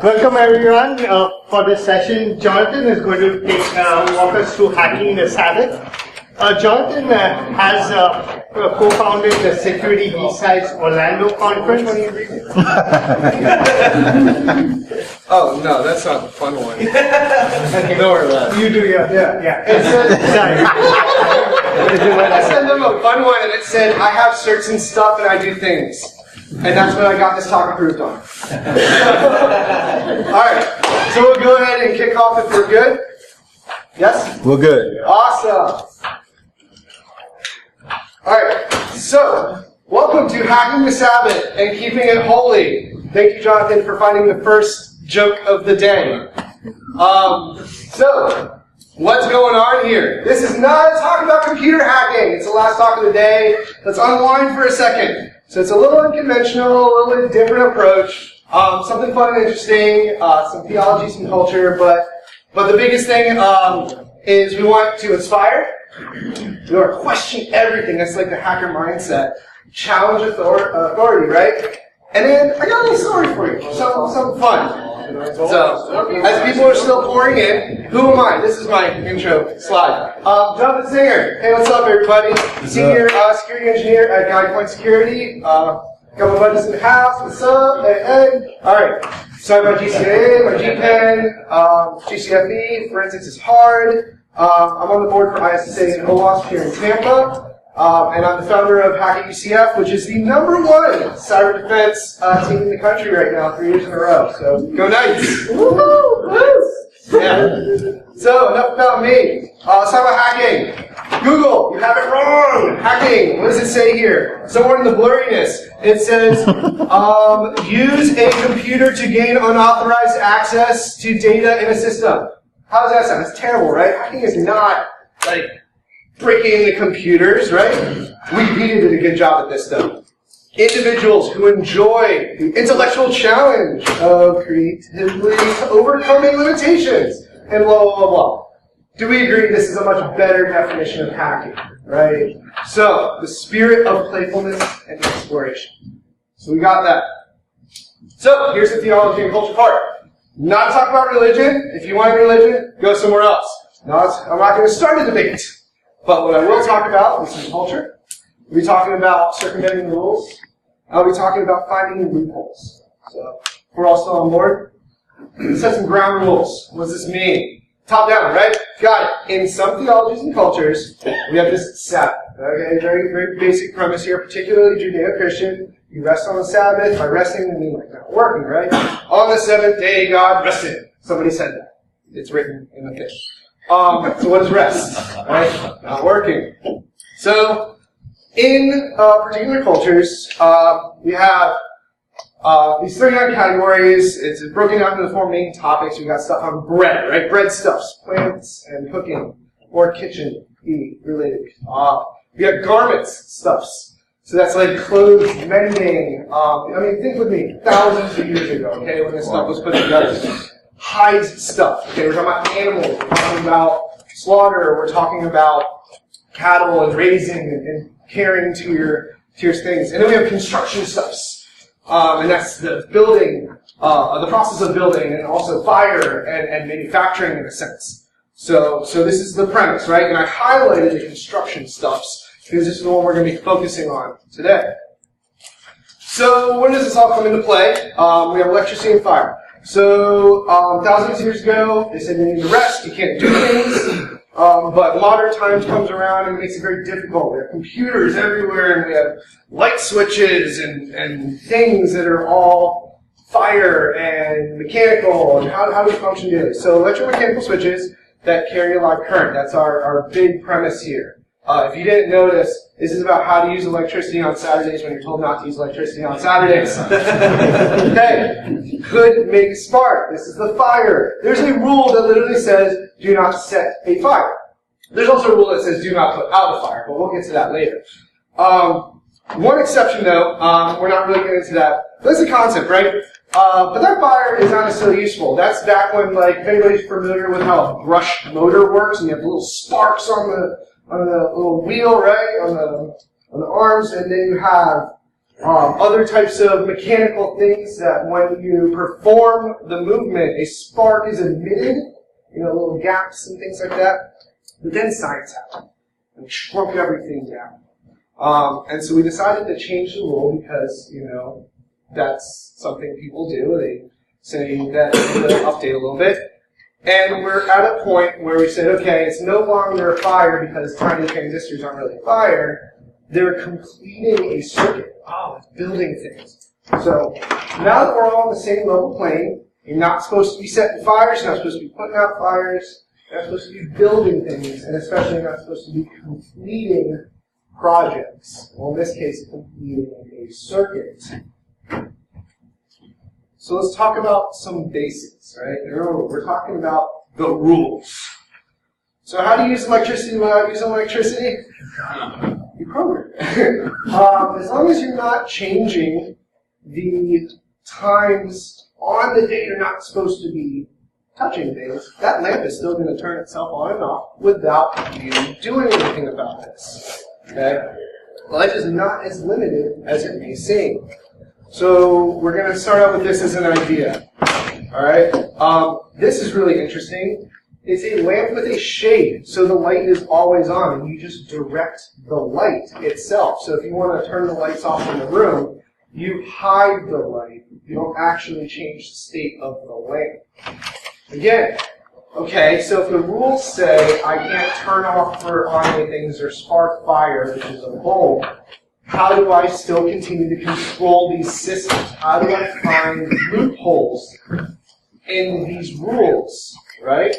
Welcome everyone for this session. Jonathan is going to walk us through hacking the Sabbath. Jonathan has co-founded the Security BSides Orlando conference. Oh no, that's not the fun one. Okay. No, or less. You do, yeah. I sent them a fun one, and it said, "I have certain stuff and I do things," and that's what I got this talk approved on. All right, so we'll go ahead and kick off if we're good. Yes, we're good. Awesome. All right, so welcome to Hacking the Sabbath and Keeping It Holy. Thank you, Jonathan, for finding the first joke of the day. So, what's going on here? This is not a talk about computer hacking. It's the last talk of the day. Let's unwind for a second. So it's a little unconventional, a little bit different approach. Something fun and interesting, some theology, some culture, but the biggest thing is we want to inspire. We want to question everything. That's like the hacker mindset. Challenge authority, right? And then I got a little story for you. Something fun. So, as people are still pouring in, who am I? This is my intro slide. Jonathan Singer. Hey, what's up, everybody? Senior security engineer at GuidePoint Security. Got my buddies in the house. What's up? Hey. All right. So I have my GCA, my GPen, GCFE. Forensics is hard. I'm on the board for ISSA and OWASP here in Tampa. And I'm the founder of Hacking UCF, which is the #1 cyber defense team in the country right now, 3 years in a row. So, go Knights! Woo-hoo! Yeah. So, enough about me. Let's talk about hacking. Google, you have it wrong! Hacking, what does it say here? Somewhere in the blurriness, it says, use a computer to gain unauthorized access to data in a system. How does that sound? It's terrible, right? Hacking is not, like, breaking the computers, right? Wikipedia did a good job at this, though. Individuals who enjoy the intellectual challenge of creatively overcoming limitations, and blah, blah, blah, blah. Do we agree this is a much better definition of hacking, right? So, the spirit of playfulness and exploration. So we got that. So, here's the theology and culture part. Not talk about religion. If you want religion, go somewhere else. I'm not going to start a debate. But what I will talk about is some culture. We'll be talking about circumventing the rules. I'll be talking about finding loopholes. So, we're all still on board. Let's set some ground rules. What does this mean? Top down, right? Got it. In some theologies and cultures, we have this Sabbath. Okay, very, very basic premise here, particularly Judeo-Christian. You rest on the Sabbath. By resting, I mean like not working, right? On the seventh day, God rested. Somebody said that. It's written in the thing. So what is rest? Right? Not working. So, in particular cultures, we have these 39 categories. It's broken down into the 4 main topics. We've got stuff on bread, right? Bread stuffs, plants and cooking, or kitchen related. We got garments stuffs. So that's like clothes mending. Think with me, thousands of years ago, okay, when this stuff was put together. Hides stuff. Okay, we're talking about animals, we're talking about slaughter, we're talking about cattle and raising and caring to your things. And then we have construction stuffs. And that's the building, the process of building, and also fire and manufacturing in a sense. So this is the premise, right? And I highlighted the construction stuffs because this is the one we're going to be focusing on today. So when does this all come into play? We have electricity and fire. So, thousands of years ago, they said you need to rest, you can't do things, but modern times comes around and it makes it very difficult. We have computers everywhere, and we have light switches and things that are all fire and mechanical, and how do we function daily? So, electromechanical switches that carry a live current, that's our big premise here. If you didn't notice, this is about how to use electricity on Saturdays when you're told not to use electricity on Saturdays. Okay. Could make a spark. This is the fire. There's a rule that literally says, do not set a fire. There's also a rule that says, do not put out a fire, but we'll get to that later. One exception, though, we're not really getting into that. That's a concept, right? But that fire is not necessarily useful. That's back when, like, if anybody's familiar with how a brush motor works, and you have little sparks on the little wheel, right, on the arms, and then you have Other types of mechanical things that when you perform the movement, a spark is emitted, little gaps and things like that. But then science happened, and we shrunk everything down. And so we decided to change the rule because, that's something people do. They say that we need to update a little bit. And we're at a point where we said, okay, it's no longer a fire because tiny transistors aren't really fire. They're completing a circuit. Oh, it's building things. So now that we're all on the same level plane, you're not supposed to be setting fires, you're not supposed to be putting out fires, you're not supposed to be building things, and especially not supposed to be completing projects. Well, in this case, completing a circuit. So let's talk about some basics, right? Remember, we're talking about the rules. So how do you use electricity without using electricity? You program. As long as you're not changing the times on the day you're not supposed to be touching things, that lamp is still going to turn itself on and off without you doing anything about this. Okay? Life is not as limited as it may seem. So we're going to start out with this as an idea. All right? This is really interesting. It's a lamp with a shade, so the light is always on, and you just direct the light itself. So if you want to turn the lights off in the room, you hide the light. You don't actually change the state of the lamp. Again, okay, so if the rules say I can't turn off or on any things or spark fire, which is a bulb, how do I still continue to control these systems? How do I find loopholes in these rules, right?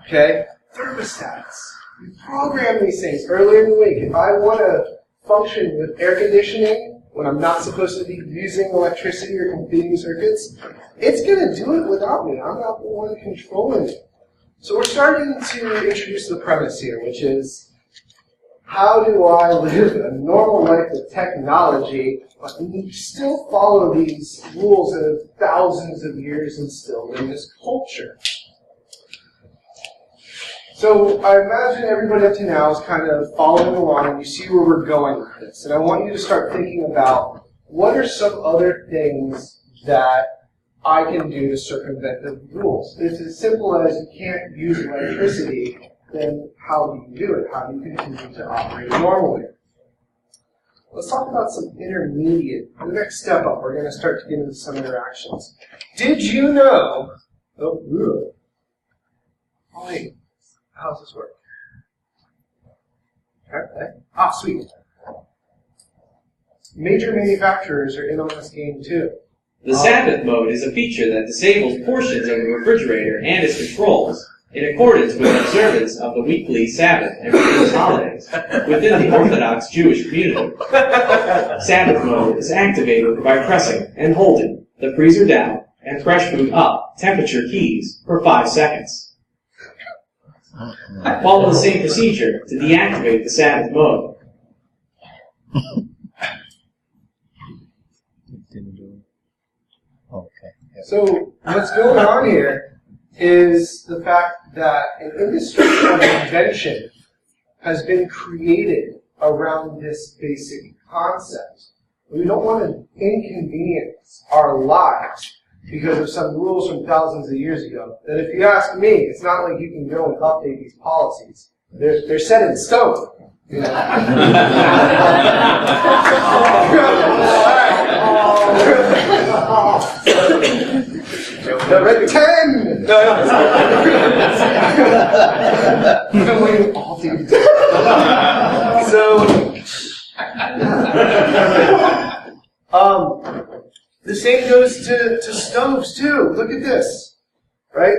Okay, thermostats. We program these things earlier in the week. If I want to function with air conditioning when I'm not supposed to be using electricity or completing circuits, it's going to do it without me. I'm not the one controlling it. So we're starting to introduce the premise here, which is, how do I live a normal life with technology, but still follow these rules that have thousands of years instilled in this culture? So I imagine everybody up to now is kind of following along, and you see where we're going with this. And I want you to start thinking about, what are some other things that I can do to circumvent the rules? It's as simple as you can't use electricity, then how do you do it? How do you continue to operate normally? Let's talk about some intermediate. The next step up, we're going to start to get into some interactions. Did you know... Oh, wait. How does this work? Okay. Ah, sweet. Major manufacturers are in on this game too. The Sabbath mode is a feature that disables portions of the refrigerator and its controls in accordance with observance of the weekly Sabbath and religious holidays within the Orthodox Jewish community. Sabbath mode is activated by pressing and holding the freezer down and fresh food up temperature keys for 5 seconds. Follow the same procedure to deactivate the Sabbath mode. So what's going on here is the fact that an industry of invention has been created around this basic concept. We don't want to inconvenience our lives because of some rules from thousands of years ago. That if you ask me, it's not like you can go and update these policies. They're set in stone. You know? Number 10! The same goes to stoves too. Look at this, right?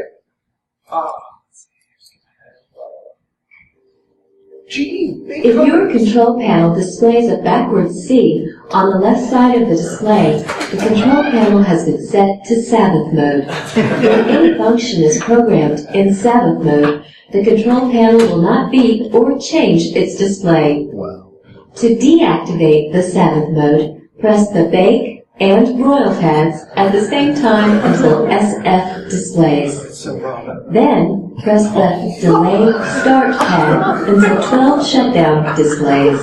If your control panel displays a backwards C on the left side of the display, the control panel has been set to Sabbath mode. When any function is programmed in Sabbath mode, the control panel will not beep or change its display. To deactivate the Sabbath mode, press the Bake and Royal pads at the same time until SF displays. Then, press the Delay Start pad until 12 shutdown displays.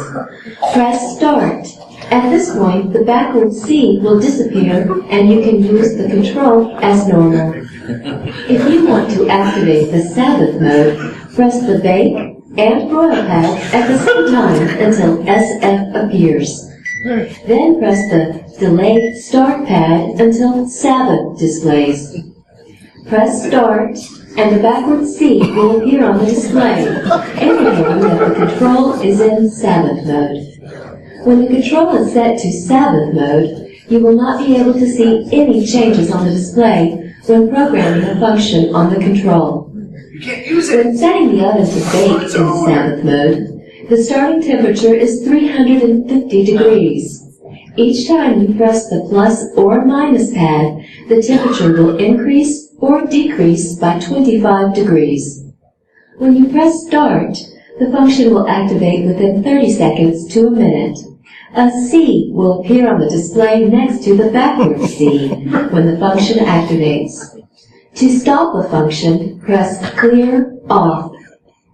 Press Start. At this point, the backward C will disappear and you can use the control as normal. If you want to activate the Sabbath mode, press the Bake and Broil pads at the same time until SF appears. Then press the Delay Start pad until Sabbath displays. Press Start, and the backward C will appear on the display, indicating that the control is in Sabbath mode. When the control is set to Sabbath mode, you will not be able to see any changes on the display when programming a function on the control. You can't use it. When setting the oven to bake in Sabbath mode, the starting temperature is 350 degrees. Each time you press the plus or minus pad, the temperature will increase or decrease by 25 degrees. When you press Start, the function will activate within 30 seconds to a minute. A C will appear on the display next to the backward C when the function activates. To stop a function, press Clear Off.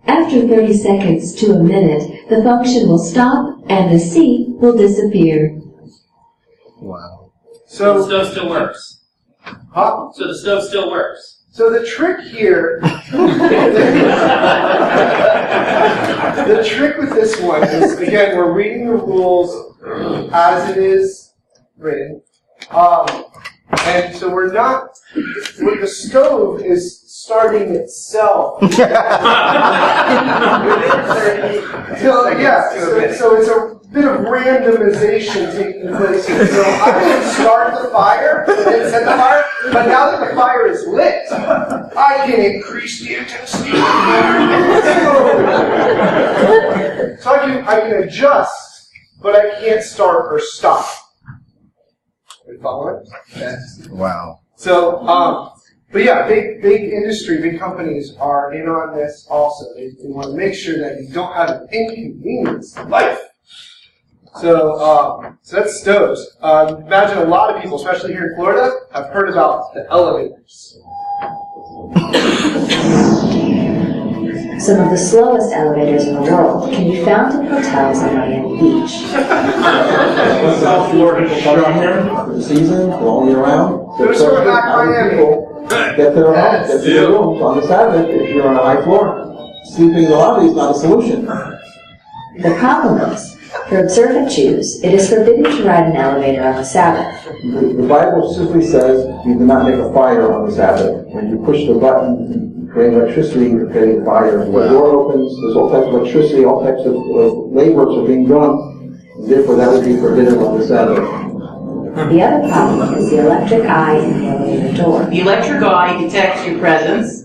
After 30 seconds to a minute, the function will stop and the C will disappear. Wow. So the stove still works. Huh? So the stove still works. So the trick here, the trick with this one is, again, we're reading the rules as it is written. And so we're not, the stove is starting itself. So it's a bit of randomization taking place here. So I can start the fire and set the fire, but now that the fire is lit, I can increase the intensity of the fire. So I can adjust, but I can't start or stop. Are you following? Wow. So, but yeah, big industry, big companies are in on this also. They want to make sure that you don't have an inconvenience in life. So that's stoves. Imagine a lot of people, especially here in Florida, have heard about the elevators. Some of the slowest elevators in the world can be found in hotels on Miami Beach. South Florida structure for the season, all year round. They're sort of back Miami. Get their homes, get to their rooms on the Sabbath if you're on a high floor. Sleeping in the lobby is not a solution. The problem is, for observant Jews, it is forbidden to ride an elevator on the Sabbath. The Bible simply says you do not make a fire on the Sabbath. When you push the button, you create electricity, you're creating fire. When the door opens, there's all types of electricity, all types of labors are being done. Therefore, that would be forbidden on the Sabbath. The other problem is the electric eye in the elevator door. The electric eye detects your presence,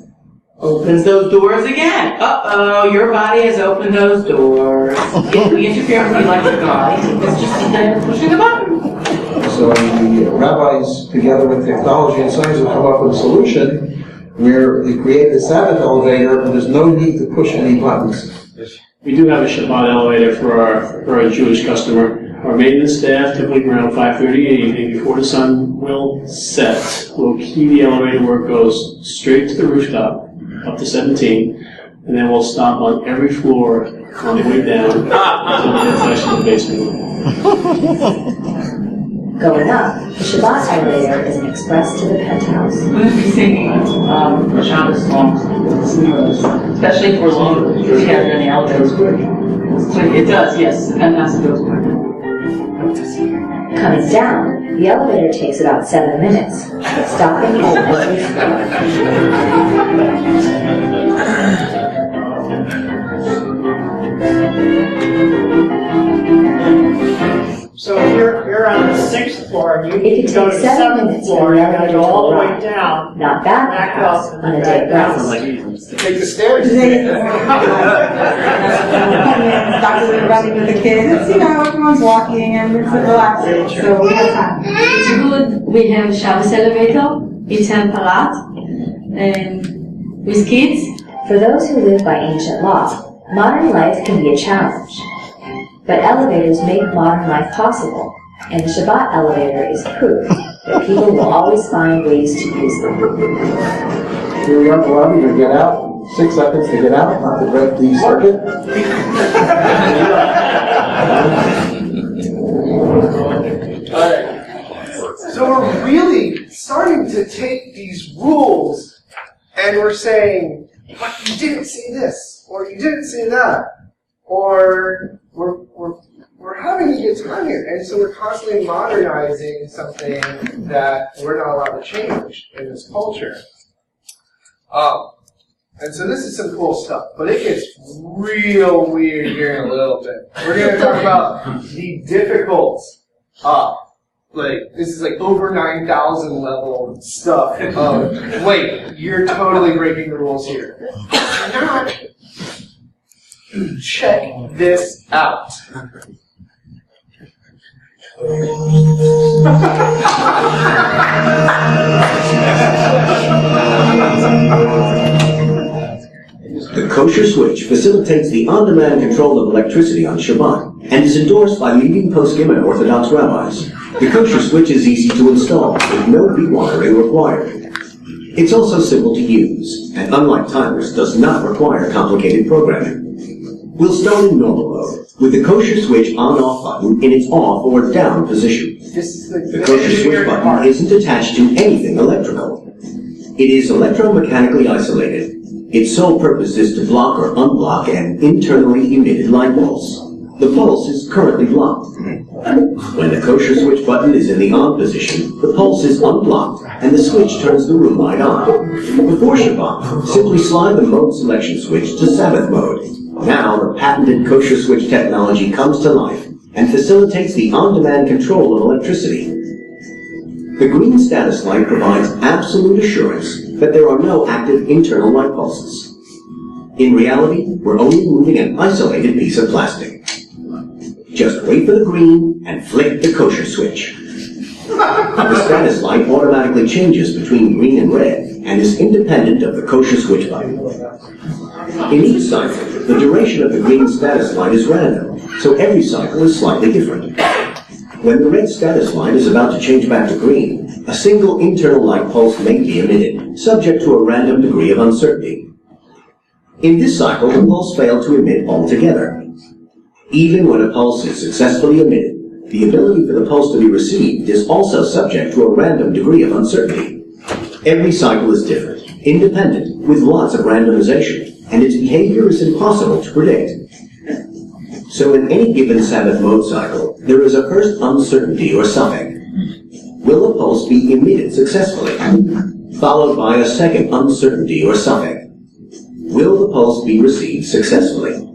opens those doors again. Uh-oh, your body has opened those doors. If we interfere with the electric eye, it's just pushing the button. So the rabbis, together with technology and science, have come up with a solution where they created a Sabbath elevator and there's no need to push any buttons. We do have a Shabbat elevator for our Jewish customer. Our maintenance staff, typically around 5:30 in the evening before the sun will set, will key the elevator where it goes straight to the rooftop, up to 17, and then we'll stop on every floor on the way down until it gets to the basement. Going up, the Shabbat elevator is an express to the penthouse. I'm going to be singing Shabbos songs, especially for long together in the elevator. It does, yes. The penthouse goes quick. Coming down, the elevator takes about 7 minutes, stopping at every So if you're on the 6th floor and you It need could to go to take the 7 7th minutes floor, for you the gotta elevator go to all the way arrive. down. Not back Back house up and on a then day of back rest. Take the stairs. Dr. running with the kids, everyone's walking and it's relaxing, so we have time. It's good. We have Shabbos elevator. It's temperate with kids. For those who live by ancient law, modern life can be a challenge. But elevators make modern life possible, and the Shabbat elevator is proof that people will always find ways to use them. Here we are in the lobby, you're gonna get out. 6 seconds to get out, not to break the circuit. Alright. So we're really starting to take these rules and we're saying, but you didn't say this, or you didn't say that, or we're having a good time here. And so we're constantly modernizing something that we're not allowed to change in this culture. And so this is some cool stuff, but it gets real weird here in a little bit. We're going to talk about the difficult, this is like over 9,000 level stuff of, wait, you're totally breaking the rules here. You're not. Check this out. The kosher switch facilitates the on-demand control of electricity on Shabbat and is endorsed by leading poskim and Orthodox rabbis. The kosher switch is easy to install, with no rewiring required. It's also simple to use, and unlike timers, does not require complicated programming. We'll start in normal mode, with the kosher switch on-off button in its off or down position. The kosher switch button isn't attached to anything electrical. It is electromechanically isolated. Its sole purpose is to block or unblock an internally emitted light pulse. The pulse is currently blocked. When the kosher switch button is in the on position, the pulse is unblocked and the switch turns the room light on. Before Shabbat, simply slide the mode selection switch to Sabbath mode. Now the patented kosher switch technology comes to life and facilitates the on-demand control of electricity. The green status light provides absolute assurance that there are no active internal light pulses. In reality, we're only moving an isolated piece of plastic. Just wait for the green and flick the kosher switch. The status light automatically changes between green and red and is independent of the kosher switch button. In each cycle, the duration of the green status light is random, so every cycle is slightly different. When the red status light is about to change back to green, a single internal light pulse may be emitted, subject to a random degree of uncertainty. In this cycle, the pulse failed to emit altogether. Even when a pulse is successfully emitted, the ability for the pulse to be received is also subject to a random degree of uncertainty. Every cycle is different, independent, with lots of randomization, and its behavior is impossible to predict. So in any given Sabbath mode cycle, there is a first uncertainty or suffix. Will a pulse be emitted successfully? Followed by a second uncertainty or suffix. Will the pulse be received successfully?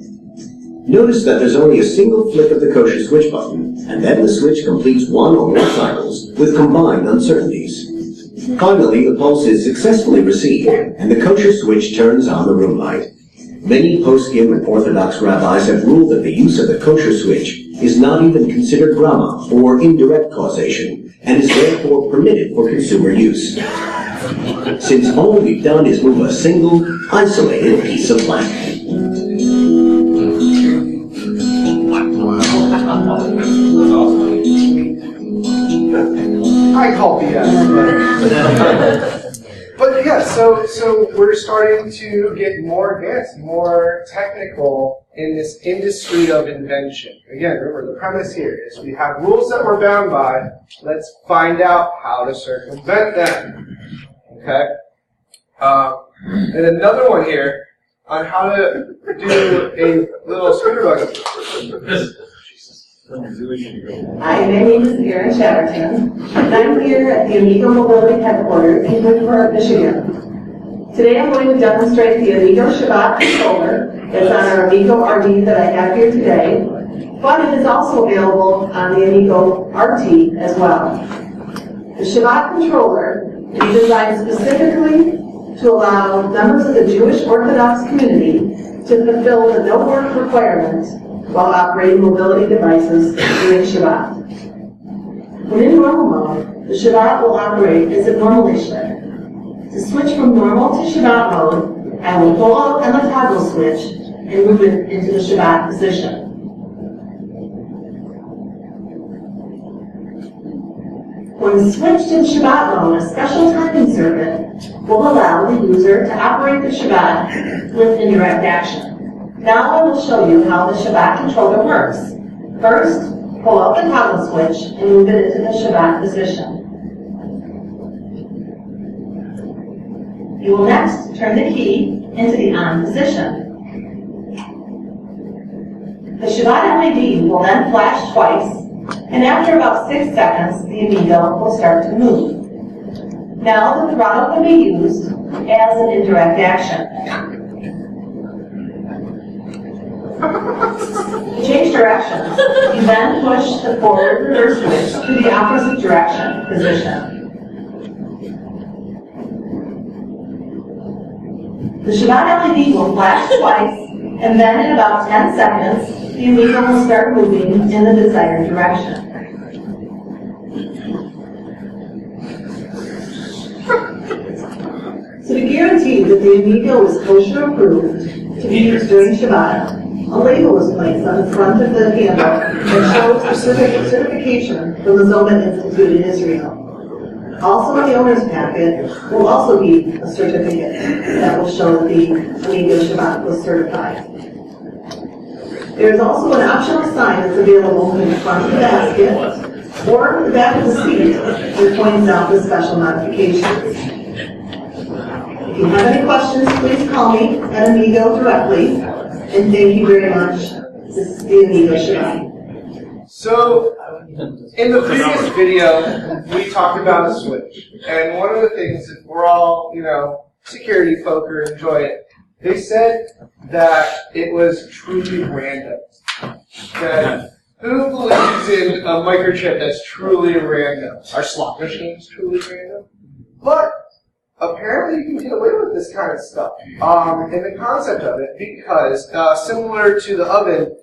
Notice that there's only a single flick of the kosher switch button, and then the switch completes one or more cycles with combined uncertainties. Finally, the pulse is successfully received, and the kosher switch turns on the room light. Many poskim and Orthodox rabbis have ruled that the use of the kosher switch is not even considered grama, or indirect causation, and is therefore permitted for consumer use. Since all we've done is move a single, isolated piece of plastic. I call BS. But yeah, so we're starting to get more advanced, more technical in this industry of invention. Again, remember, the premise here is we have rules that we're bound by. Let's find out how to circumvent them. Okay? And another one here on how to do a little scooter buggy. Hi, my name is Erin Chatterton, and I'm here at the Amigo Mobility Headquarters in Woodford, Michigan. Today I'm going to demonstrate the Amigo Shabbat controller. It's on our Amigo RD that I have here today, but it is also available on the Amigo RT as well. The Shabbat controller is designed specifically to allow members of the Jewish Orthodox community to fulfill the no work requirement while operating mobility devices during Shabbat. When in normal mode, the Shabbat will operate as it normally should. To switch from normal to Shabbat mode, I will pull out on the toggle switch and move it into the Shabbat position. When switched in Shabbat mode, a special timing circuit will allow the user to operate the Shabbat with indirect action. Now I will show you how the Shabbat controller works. First, pull out the toggle switch and move it into the Shabbat position. You will next turn the key into the on position. The Shabbat LED will then flash twice, and after about 6 seconds, the Amigo will start to move. Now the throttle can be used as an indirect action. To change directions, you then push the forward reverse switch to the opposite direction position. The Shabbat LED will flash twice, and then in about 10 seconds, the Amigo will start moving in the desired direction. So to guarantee that the Amigo is kosher approved to be used during Shabbat, a label was placed on the front of the handle that shows the certification from the Zoman Institute in Israel. Also in the owner's packet will also be a certificate that will show that the Amigo Shabbat was certified. There is also an optional sign that's available in the front of the basket or the back of the seat that points out the special modifications. If you have any questions, please call me at Amigo directly. And thank you very much. This is the Amigo Shabbat. So, in the previous video, we talked about a switch. And one of the things, if we're all, security folk or enjoy it, they said that it was truly random. That who believes in a microchip that's truly random? Are slot machines truly random? But apparently you can get away with this kind of stuff. And the concept of it, because similar to the oven,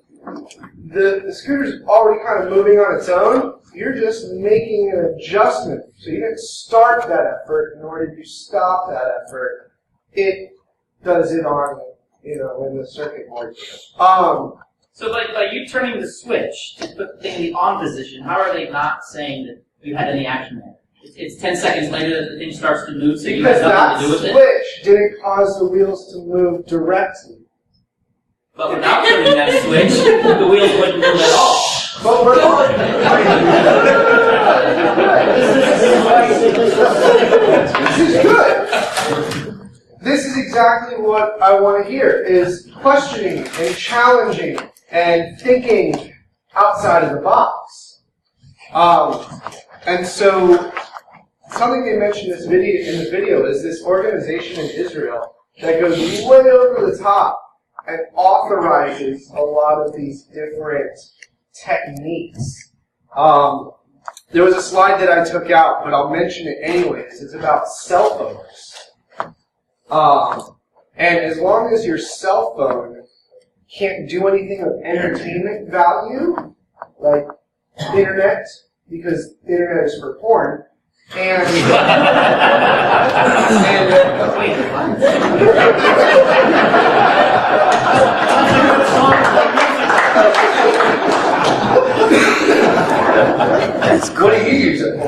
the scooter's already kind of moving on its own. You're just making an adjustment. So you didn't start that effort, nor did you stop that effort. It does it on, in the circuit board. So by you turning the switch to put the thing in the on position, how are they not saying that you had any action there? It's 10 seconds later that the thing starts to move, so you have nothing to do with it? Because that switch didn't cause the wheels to move directly. But without turning that switch, the wheels wouldn't move at all. But we're not. This is good. This is exactly what I want to hear, is questioning and challenging and thinking outside of the box. And so, something they mentioned in the video is this organization in Israel that goes way over the top and authorizes a lot of these different techniques. There was a slide that I took out, but I'll mention it anyways. It's about cell phones. And as long as your cell phone can't do anything of entertainment value, like internet, because the internet is for porn, and what do you use it for?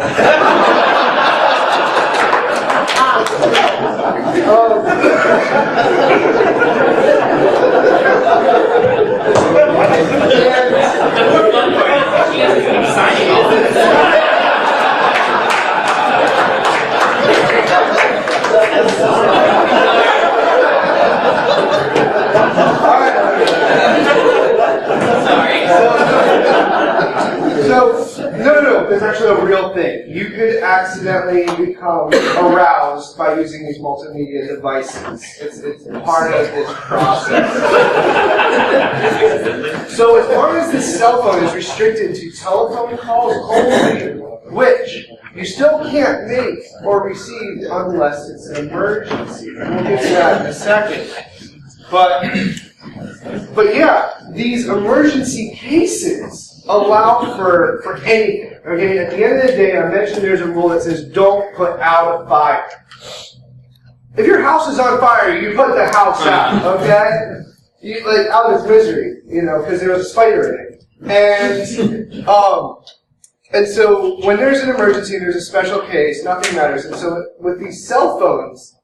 No, there's actually a real thing. You could accidentally become aroused by using these multimedia devices. It's part of this process. So as long as this cell phone is restricted to telephone calls only, which you still can't make or receive unless it's an emergency. We'll get to that in a second. But yeah, these emergency cases allow for anything. Okay, at the end of the day, I mentioned there's a rule that says don't put out a fire. If your house is on fire, you put the house out, okay? Out of its misery, because there was a spider in it. And so when there's an emergency, there's a special case, nothing matters. And so with these cell phones,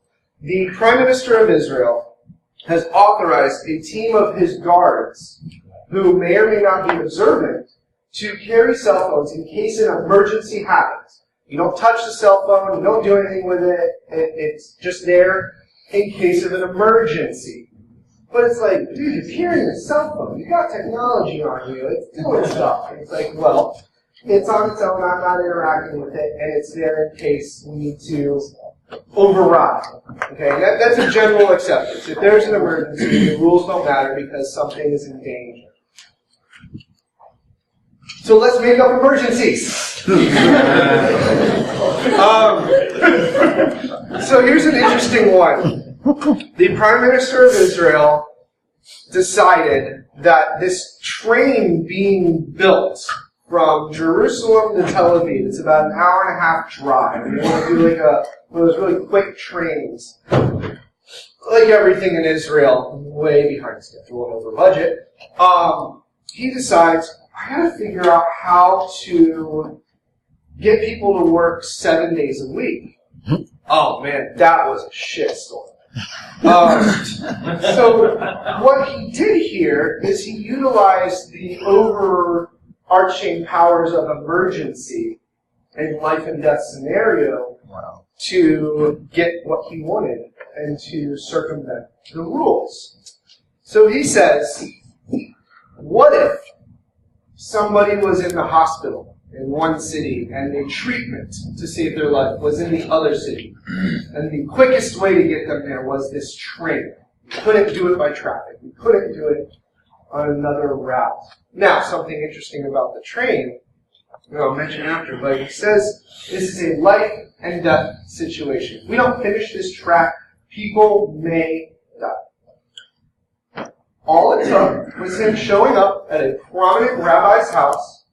the Prime Minister of Israel has authorized a team of his guards, who may or may not be observant, to carry cell phones in case an emergency happens. You don't touch the cell phone, you don't do anything with it, it's just there in case of an emergency. But it's like, dude, you're carrying a cell phone, you got technology on you, it's doing stuff. And it's like, well, it's on its own, I'm not interacting with it, and it's there in case we need to override. Okay, that's a general acceptance. If there's an emergency, the rules don't matter because something is in danger. So let's make up emergencies. So here's an interesting one. The Prime Minister of Israel decided that this train being built from Jerusalem to Tel Aviv, it's about an hour and a half drive. And they want to do like one of those really quick trains. Like everything in Israel, way behind schedule and over budget. He decides, I gotta figure out how to get people to work 7 days a week. Oh man, that was a shitstorm. So what he did here is he utilized the overarching powers of emergency and life and death scenario to get what he wanted and to circumvent the rules. So he says, what if somebody was in the hospital in one city and the treatment to save their life was in the other city, and the quickest way to get them there was this train? We couldn't do it by traffic. We couldn't do it on another route. Now, something interesting about the train, I'll mention after, but he says this is a life and death situation. If we don't finish this track, people may die. All it took was him showing up at a prominent rabbi's house,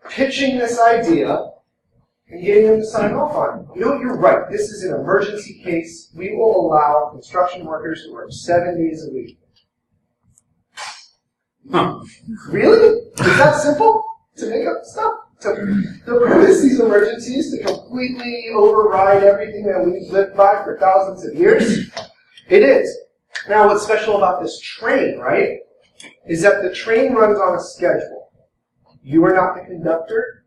pitching this idea, and getting him to sign off on it. You know, you're right. This is an emergency case. We will allow construction workers to work 7 days a week. Huh. Really? Is that simple? To make up stuff? To produce these emergencies to completely override everything that we've lived by for thousands of years? It is. Now, what's special about this train, right, is that the train runs on a schedule. You are not the conductor,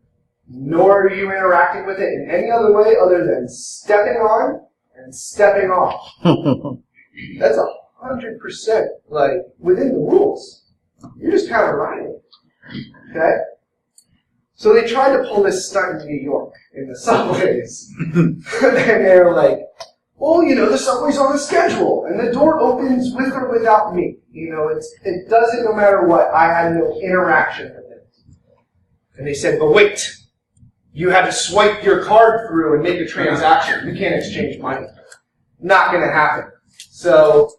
nor are you interacting with it in any other way other than stepping on and stepping off. That's 100% like within the rules. You're just kind of riding it. Okay? So they tried to pull this stunt in New York in the subways. And they're like, well, you know, the subway's on a schedule, and the door opens with or without me. You know, it does it no matter what. I had no interaction with it. And they said, but wait, you had to swipe your card through and make a transaction. You can't exchange money. Not going to happen. So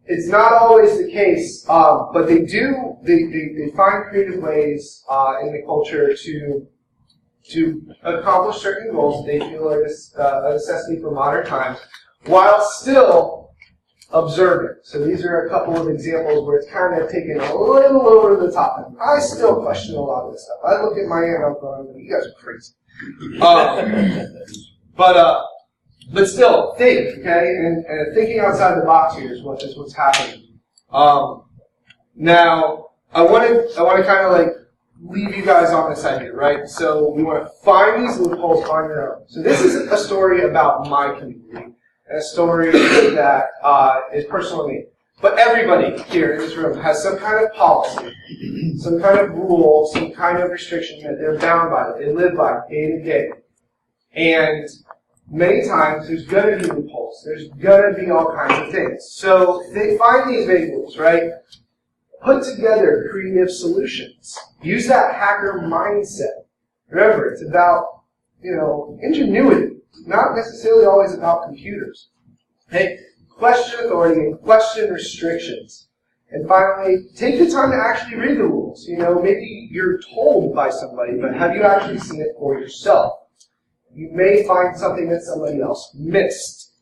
it's not always the case, but they do. They find creative ways in the culture to accomplish certain goals that they feel are a necessity for modern times, while still observant. So these are a couple of examples where it's kind of taken a little over the top. I still question a lot of this stuff. I look at my aunt and uncle and I'm like, you guys are crazy. But still, think, okay? And thinking outside the box here is what's happening. Now, I want to kind of like leave you guys on this idea, right? So we want to find these loopholes on your own. So this is a story about my community, and a story that is personal to me. But everybody here in this room has some kind of policy, some kind of rule, some kind of restriction that they're bound by, that they live by day to day. And many times there's going to be loopholes. There's going to be all kinds of things. So they find these vague rules, right? Put together creative solutions. Use that hacker mindset. Remember, it's about, ingenuity, not necessarily always about computers. Hey, question authority and question restrictions. And finally, take the time to actually read the rules. Maybe you're told by somebody, but have you actually seen it for yourself? You may find something that somebody else missed.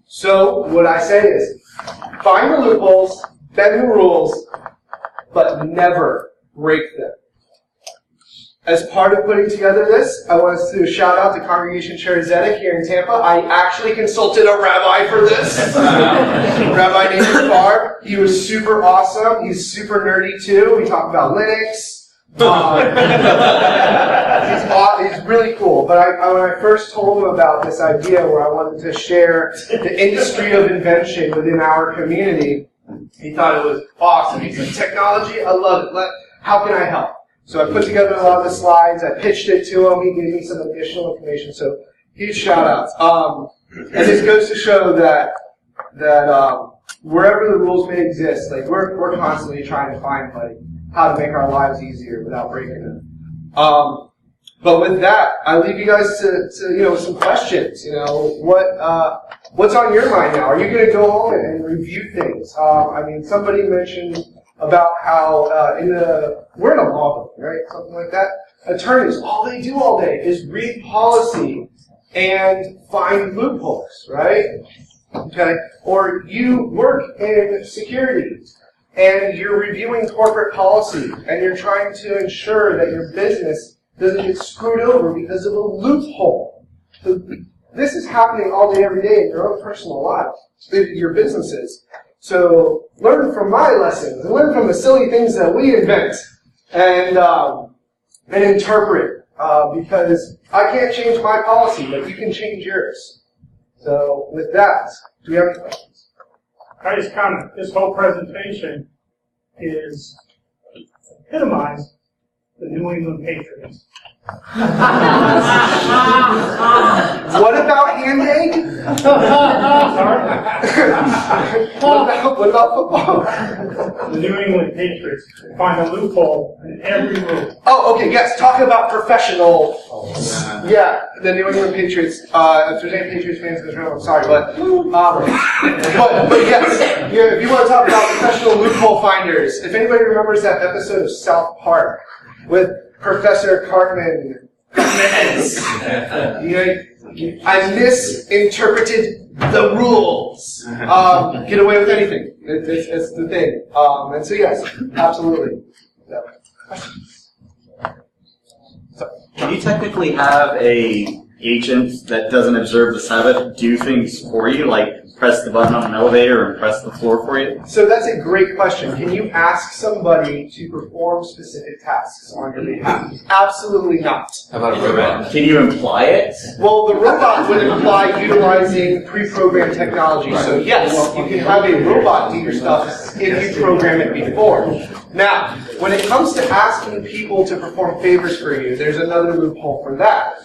So what I say is, find the loopholes, bend the rules, but never break them. As part of putting together this, I want to shout out to Congregation Chair Zedek here in Tampa. I actually consulted a rabbi for this, Rabbi Nathan Farr. He was super awesome. He's super nerdy too. We talked about Linux. He's really cool. But when I first told him about this idea where I wanted to share the industry of invention within our community, he thought it was awesome. He said, technology, I love it. How can I help? So I put together a lot of the slides. I pitched it to him. He gave me some additional information. So huge shout outs. And this goes to show that wherever the rules may exist, like we're constantly trying to find how to make our lives easier without breaking them. But with that, I leave you guys to some questions. What's on your mind now? Are you going to go home and review things? Somebody mentioned about how we're in a law building, right? Something like that. Attorneys, all they do all day is read policy and find loopholes, right? Okay? Or you work in security and you're reviewing corporate policy and you're trying to ensure that your business doesn't get screwed over because of a loophole. So this is happening all day, every day in your own personal lives, your businesses. So learn from my lessons and learn from the silly things that we invent and interpret because I can't change my policy, but you can change yours. So with that, do we have any questions? I just comment. This whole presentation is epitomized the New England Patriots. What about hand egg? What about football? The New England Patriots find a loophole in every rule. Oh, okay, yes. Talk about professional. Yeah, the New England Patriots. If there's any Patriots fans in this room, I'm sorry, but yes, if you want to talk about professional loophole finders, if anybody remembers that episode of South Park with Professor Cartman. I misinterpreted the rules. Get away with anything. It's the thing. And so yes, absolutely. So, can you technically have a agent that doesn't observe the Sabbath do things for you, like press the button on an elevator and press the floor for you? So that's a great question. Can you ask somebody to perform specific tasks on your behalf? Absolutely not. How about a robot? Can you imply it? Well, the robot would imply utilizing pre-programmed technology. So yes, you can have a robot do your stuff if you program it before. Now, when it comes to asking people to perform favors for you, there's another loophole for that.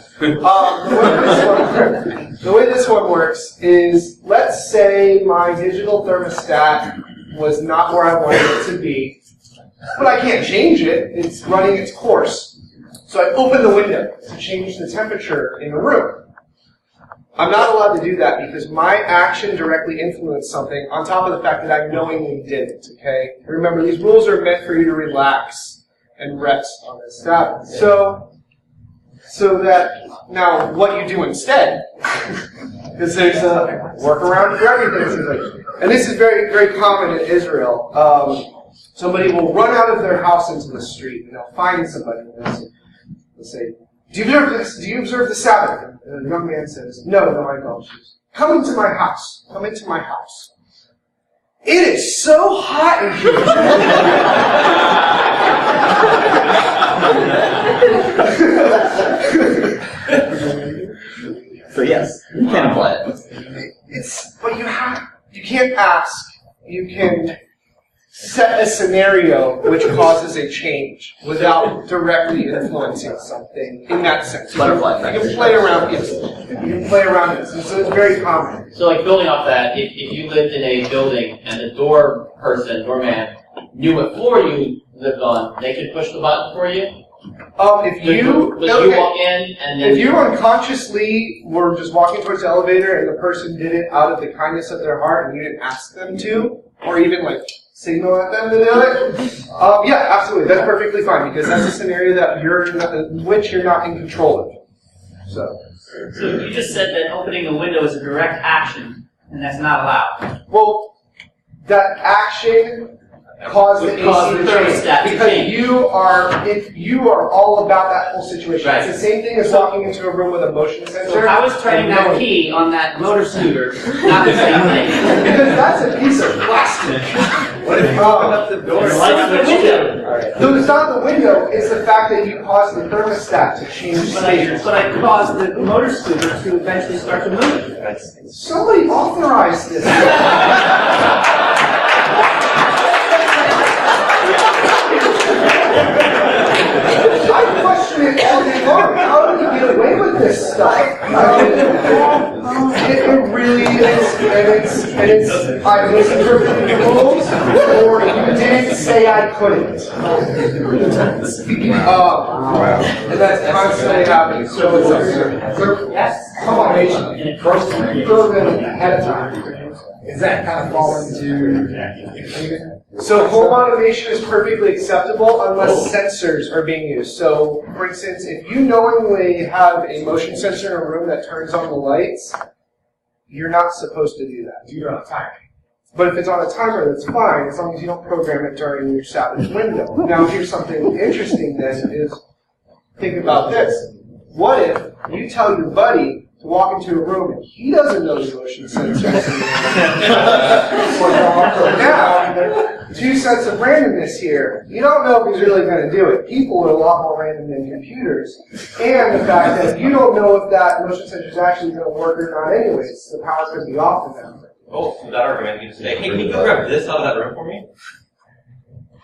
The way this one works is, let's say my digital thermostat was not where I wanted it to be, but I can't change it. It's running its course. So I open the window to change the temperature in the room. I'm not allowed to do that because my action directly influenced something on top of the fact that I knowingly did it, okay? Remember, these rules are meant for you to relax and rest on this Sabbath. So that, now, what you do instead, because there's a workaround for everything. And this is very, very common in Israel. Somebody will run out of their house into the street, and they'll find somebody, and they'll say, do you observe the Sabbath? And the young man says, no, I don't. Come into my house. Come into my house. It is so hot in here. So yes, you can apply it. But you can't ask. You can set a scenario which causes a change without directly influencing something in that sense. Butterfly effect. You can play around it. You can play around it. So it's very common. So like building off that, if you lived in a building and the doorman, knew what floor you lived on, they could push the button for you? If you walk in and then... If you unconsciously were just walking towards the elevator and the person did it out of the kindness of their heart and you didn't ask them to, or even signal at them to do it, yeah, absolutely, that's perfectly fine because that's a scenario that you're not in control of. So you just said that opening a window is a direct action, and that's not allowed. Well, that action cause the Would cause AC the thermostat to because change. you are all about that whole situation. Right. It's the same thing as walking into a room with a motion sensor. So how is turning and that knowing- key on that motor scooter not the same thing? Because that's a piece of plastic. What if you open up the door? It's not the window. No, it's not the window. It's the fact that you caused the thermostat to change state. But I caused the motor scooter to eventually start to move. Somebody authorized this. I question it all day long. How do you get away with this stuff? It really is, and it's I misinterpreted the rules, or you didn't say I couldn't. And that's constantly happening. So yes, come on, nation. First, throw them ahead of time. Is that kind of fall into? So home automation is perfectly acceptable unless sensors are being used. So, for instance, if you knowingly have a motion sensor in a room that turns on the lights, you're not supposed to do that. You're on a timer. But if it's on a timer, that's fine, as long as you don't program it during your Sabbath window. Now, here's something interesting then is, think about this. What if you tell your buddy to walk into a room and he doesn't know the motion sensors? Now, 2 sets of randomness here. You don't know if he's really going to do it. People are a lot more random than computers. And the fact that you don't know if that motion sensor is actually going to work or not anyways. The power's going to be off in that room. Oh, so that argument, you say, hey, can you go grab this out of that room for me?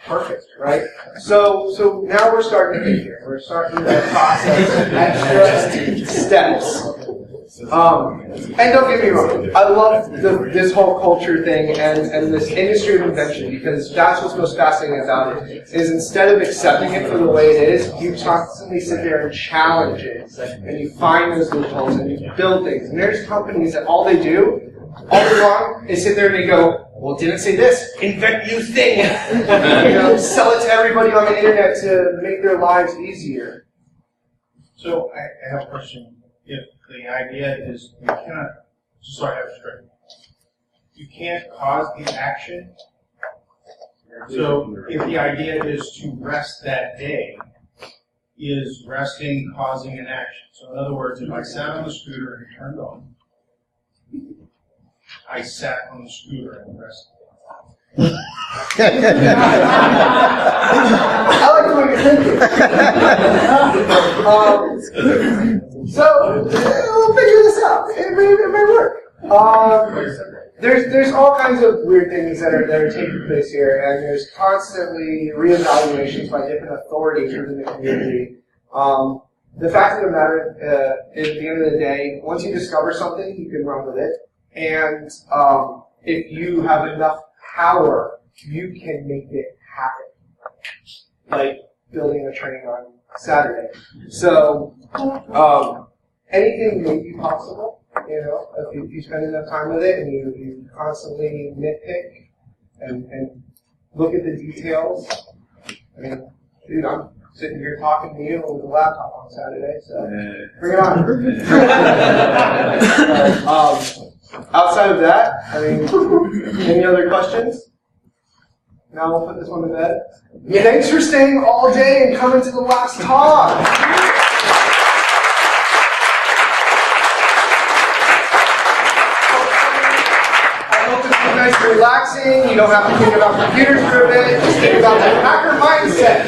Perfect, right? So now we're starting to get here. We're starting to process extra steps. And don't get me wrong, I love this whole culture thing and this industry of invention, because that's what's most fascinating about it, is instead of accepting it for the way it is, you constantly sit there and challenge it, and you find those loopholes, and you build things. And there's companies that all they do, all day long, they sit there and they go, well, it didn't say this, invent new thing. Sell it to everybody on the internet to make their lives easier. So I have a question. If the idea is you cannot, just so I have it straight, you can't cause the action. So if the idea is to rest that day, is resting causing an action? So in other words, if I sat on the scooter and it turned on, I sat on the scooter and rested. I like the way you're thinking. So we'll figure this out. It may work. There's all kinds of weird things that are taking place here, and there's constantly reevaluations by different authorities within the community. The fact of the matter is, at the end of the day, once you discover something, you can run with it, and if you have enough power, you can make it happen. Like building a train on Saturday. So, anything may be possible, if you spend enough time with it and you constantly nitpick and look at the details. I mean, dude, I'm sitting here talking to you with a laptop on Saturday, so bring it on. Outside of that, I mean, any other questions? Now we'll put this one to bed. Yeah. Thanks for staying all day and coming to the last talk. I hope this was nice and relaxing. You don't have to think about computers for a bit. Just think about that hacker mindset.